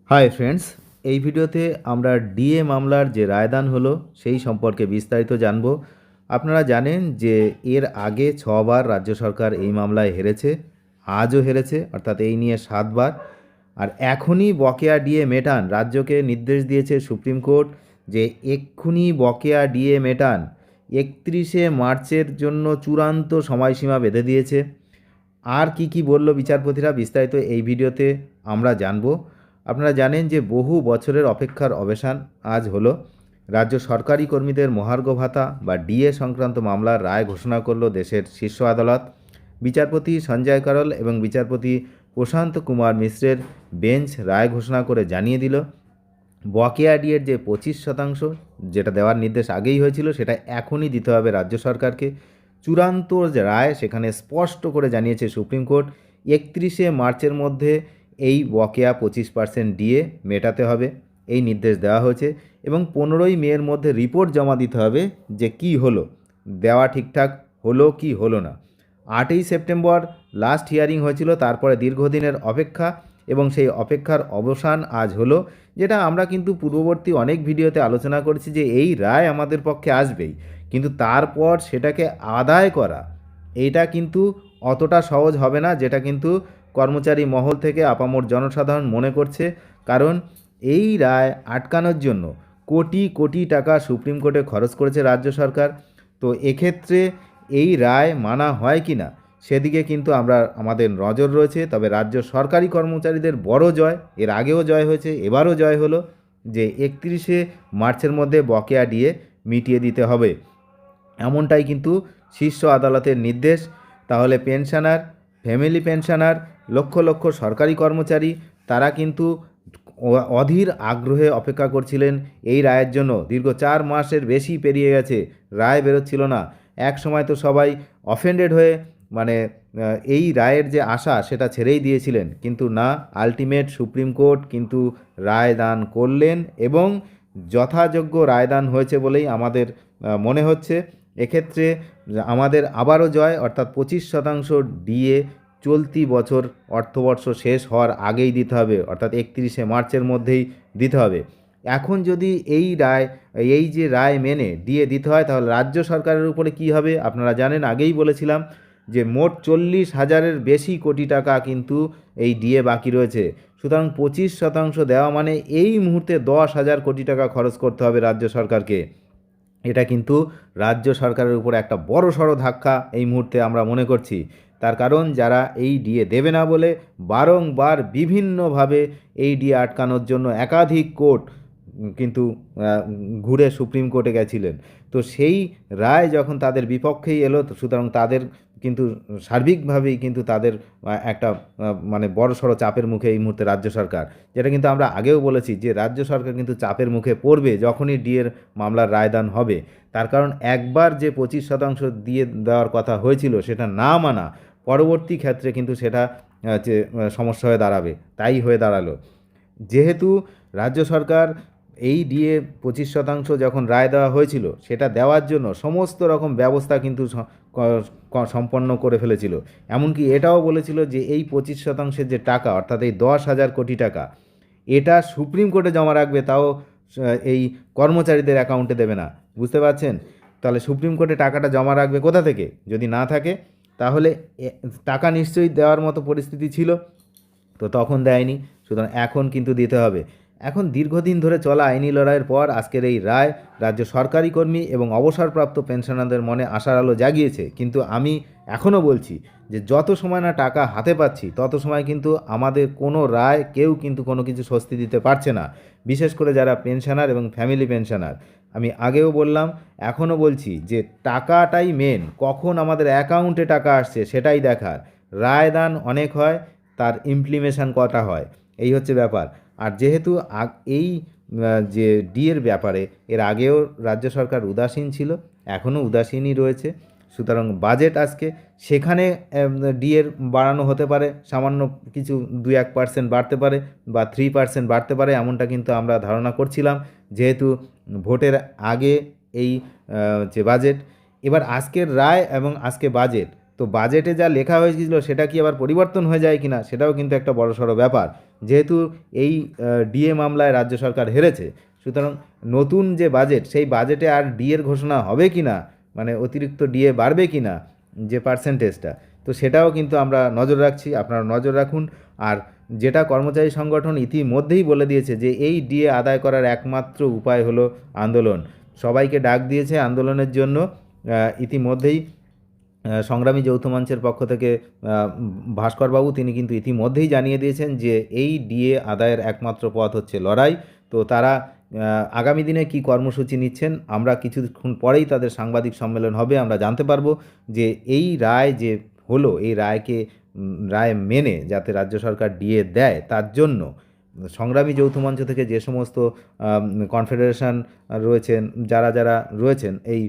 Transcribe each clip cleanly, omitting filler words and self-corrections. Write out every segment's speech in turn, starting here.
Hi friends, এই ভিডিওতে আমরা ডিএ মামলার যে রায়দান হলো সেই সম্পর্কে বিস্তারিত জানব। আপনারা জানেন যে এর আগে 6বার রাজ্য সরকার এই মামলায় হেরেছে, আজও হেরেছে, অর্থাৎ এই নিয়ে 7বার। আর এখনই বকেয়া ডিএ মেটান, রাজ্যকে নির্দেশ দিয়েছে সুপ্রিম কোর্ট যে এক্ষুনি বকেয়া ডিএ মেটান। 31শে মার্চের জন্য চূড়ান্ত সময়সীমা বেঁধে দিয়েছে। আর কি বলল বিচারপতিরা বিস্তারিত এই ভিডিওতে আমরা জানব। আপনারা জানেন যে বহু বছরের অপেক্ষার অবসান আজ হলো। রাজ্য সরকারি কর্মীদের মহার্ঘ ভাতা বা ডিএ সংক্রান্ত মামলার রায় ঘোষণা করল দেশের শীর্ষ আদালত। বিচারপতি সঞ্জয় করল এবং বিচারপতি প্রশান্ত কুমার মিশ্রের বেঞ্চ রায় ঘোষণা করে জানিয়ে দিল বকেয়া ডিএর যে 25% যেটা দেওয়ার নির্দেশ আগেই হয়েছিল সেটা এখনই দিতে হবে রাজ্য সরকারকে। চূড়ান্ত যে রায় সেখানে স্পষ্ট করে জানিয়েছে সুপ্রিম কোর্ট 31শে মার্চের মধ্যে এই বকেয়া 25% ডিএ মেটাতে হবে, এই নির্দেশ দেওয়া হয়েছে। এবং 15ই মের মধ্যে রিপোর্ট জমা দিতে হবে যে কি হলো, দেওয়া ঠিকঠাক হলো কি হলো না। 8ই সেপ্টেম্বর লাস্ট হিয়ারিং হয়েছিল, তারপরে দীর্ঘদিনের অপেক্ষা এবং সেই অপেক্ষার অবসান আজ হলো। যেটা আমরা কিন্তু পূর্ববর্তী অনেক ভিডিওতে আলোচনা করেছি যে এই রায় আমাদের পক্ষে আসবেই, কিন্তু তারপর সেটাকে আদায় করা এইটা কিন্তু অতটা সহজ হবে না, যেটা কিন্তু কর্মচারী মহল থেকে আপামর জনসাধারণ মনে করছে। কারণ এই রায় আটকানোর জন্য কোটি কোটি টাকা সুপ্রিম কোর্টে খরচ করেছে রাজ্য সরকার। তো এক্ষেত্রে এই রায় মানা হয় কি না সেদিকে কিন্তু আমাদের নজর রয়েছে। তবে রাজ্য সরকারি কর্মচারীদের বড় জয়, এর আগেও জয় হয়েছে, এবারও জয় হলো যে 31শে মার্চের মধ্যে বকেয়া ডিএ মিটিয়ে দিতে হবে, এমনটাই কিন্তু শীর্ষ আদালতের নির্দেশ। তাহলে pensioner, family pensioner, lakh lakh সরকারি কর্মচারী তারা কিন্তু অধীর আগ্রহে অপেক্ষা করছিলেন এই রায়ের জন্য। দীর্ঘ 4 মাসের বেশি পেরিয়ে গেছে, রায় বেরোচ্ছিল না। এক সময় তো সবাই অফেন্ডেড হয়ে মানে এই রায়ের যে আশা সেটা ছেড়েই দিয়েছিলেন, কিন্তু না, আলটিমেট সুপ্রিম কোর্ট কিন্তু রায়দান করলেন এবং যথাযোগ্য রায়দান হয়েছে বলেই আমাদের মনে হচ্ছে। এক্ষেত্রে আমাদের আবারও জয়, অর্থাৎ 25% ডিএ চলতি বছর অর্থবর্ষ শেষ হওয়ার আগেই দিতে হবে, অর্থাৎ 31শে মার্চের মধ্যেই দিতে হবে। এখন যদি এই যে রায় মেনে ডিএ দিতে হয় তাহলে রাজ্য সরকারের উপরে কি হবে আপনারা জানেন, আগেই বলেছিলাম যে মোট 40,000-এর বেশি কোটি টাকা কিন্তু এই ডিএ বাকি রয়েছে। সুতরাং 25% দেওয়া মানে এই মুহূর্তে 10,000 কোটি টাকা খরচ করতে হবে রাজ্য সরকারকে। এটা কিন্তু রাজ্য সরকারের উপর একটা বড়সড় ধাক্কা এই মুহূর্তে আমরা মনে করছি। তার কারণ যারা এই ডিএ দেবে না বলে বারংবার বিভিন্নভাবে এই ডিএ আটকানোর জন্য একাধিক কোর্ট কিন্তু ঘুরে সুপ্রিম কোর্টে গেছিলেন। তো সেই রায় যখন তাদের বিপক্ষেই এলো, সুতরাং তাদের কিন্তু সার্বিকভাবেই কিন্তু তাদের একটা মানে বড়সড় চাপের মুখে এই মুহূর্তে রাজ্য সরকার। যেটা কিন্তু আমরা আগেও বলেছি যে রাজ্য সরকার কিন্তু চাপের মুখে পড়বে যখনই ডিএর মামলার রায়দান হবে। তার কারণ একবার যে 25% দিয়ে দেওয়ার কথা হয়েছিল সেটা না মানা পরবর্তী ক্ষেত্রে কিন্তু সেটা যে সমস্যা হয়ে দাঁড়াবে, তাই হয়ে দাঁড়ালো। যেহেতু রাজ্য সরকার এই ডিএ 25% যখন রায় দেওয়া হয়েছিল সেটা দেওয়ার জন্য সমস্ত রকম ব্যবস্থা কিন্তু সম্পন্ন করে ফেলেছিল। এমনকি এটাও বলেছিল যে এই 25%-এর যে টাকা, অর্থাৎ এই 10,000 কোটি টাকা, এটা সুপ্রিম কোর্টে জমা রাখবে, তাও এই কর্মচারীদের অ্যাকাউন্টে দেবে না। বুঝতে পারছেন? তাহলে সুপ্রিম কোর্টে টাকাটা জমা রাখবে কোথা থেকে? যদি না থাকে তাহলে টাকা নিশ্চয়ই দেওয়ার মতো পরিস্থিতি ছিল, তো তখন দেয়নি। সুতরাং এখন কিন্তু দিতে হবে। এখন দীর্ঘদিন ধরে চলা আইনি লড়াইয়ের পর আজকের এই রায় রাজ্য সরকারি কর্মী এবং অবসরপ্রাপ্ত পেনশনারদের মনে আশার আলো জাগিয়েছে। কিন্তু আমি এখনও বলছি যে যত সময় না টাকা হাতে পাচ্ছি তত সময় কিন্তু আমাদের কোনো রায় কেউ কিন্তু কোনো কিছু স্বস্তি দিতে পারছে না, বিশেষ করে যারা পেনশনার এবং ফ্যামিলি পেনশনার। আমি আগেও বললাম, এখনও বলছি যে টাকাটাই মেন, কখন আমাদের অ্যাকাউন্টে টাকা আসছে সেটাই দেখার। রায়দান অনেক হয়, তার ইমপ্লিমেশন কটা হয়, এই হচ্ছে ব্যাপার। আর যেহেতু এই যে ডিএর ব্যাপারে এর আগেও রাজ্য সরকার উদাসীন ছিল, এখনও উদাসীনই রয়েছে। সুতরাং বাজেট আজকে সেখানে ডিএর বাড়ানো হতে পারে, সামান্য কিছু 2-1% বাড়তে পারে বা 3% বাড়তে পারে, এমনটা কিন্তু আমরা ধারণা করছিলাম যেহেতু ভোটের আগে এই যে বাজেট। এবার আজকের রায় এবং আজকে বাজেট তো বাজেটে যা লেখা হয়েছিল সেটা কি আবার পরিবর্তন হয়ে যায় কিনা সেটাও কিন্তু একটা বড়সড় ব্যাপার। যেহেতু এই ডিএ মামলায় রাজ্য সরকার হেরেছে, সুতরাং নতুন যে বাজেট সেই বাজেটে আর ডিএর ঘোষণা হবে কিনা, মানে অতিরিক্ত ডিএ বাড়বে কিনা যে পার্সেন্টেজটা, তো সেটাও কিন্তু আমরা নজর রাখছি, আপনারা নজর রাখুন। আর যেটা কর্মচারী সংগঠন ইতিমধ্যেই বলে দিয়েছে যে এই ডিএ আদায় করার একমাত্র উপায় হলো আন্দোলন। সবাইকে ডাক দিয়েছে আন্দোলনের জন্য। ইতিমধ্যেই সংগ্রামী যৌথ মঞ্চের পক্ষ থেকে ভাস্করবাবু তিনি কিন্তু ইতিমধ্যেই জানিয়ে দিয়েছেন যে এই ডিএ আদায়ের একমাত্র পথ হচ্ছে লড়াই। তো তারা আগামী দিনে কি কর্মসূচি নিচ্ছেন আমরা কিছুক্ষণ পরেই তাদের সাংবাদিক সম্মেলন হবে, আমরা জানতে পারবো যে এই রায় যে হলো এই রায় মেনে যাতে রাজ্য সরকার ডিএ দেয় তার জন্য সংগ্রামী যৌথ মঞ্চ থেকে যে সমস্ত কনফেডারেশন রয়েছেন, যারা যারা রয়েছেন এই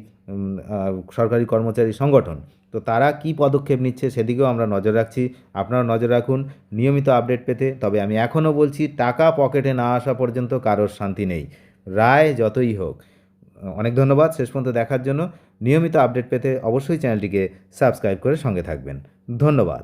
সরকারি কর্মচারী সংগঠন, তো তারা কি পদক্ষেপ নিচ্ছে সেদিকেও আমরা নজর রাখছি। আপনারা নজর রাখুন নিয়মিত আপডেট পেতে। তবে আমি এখনও বলছি, টাকা পকেটে না আসা পর্যন্ত কারোর শান্তি নেই, রায় যতই হোক। অনেক ধন্যবাদ শেষ পর্যন্ত দেখার জন্য। নিয়মিত আপডেট পেতে অবশ্যই চ্যানেলটিকে সাবস্ক্রাইব করে সঙ্গে থাকবেন। ধন্যবাদ।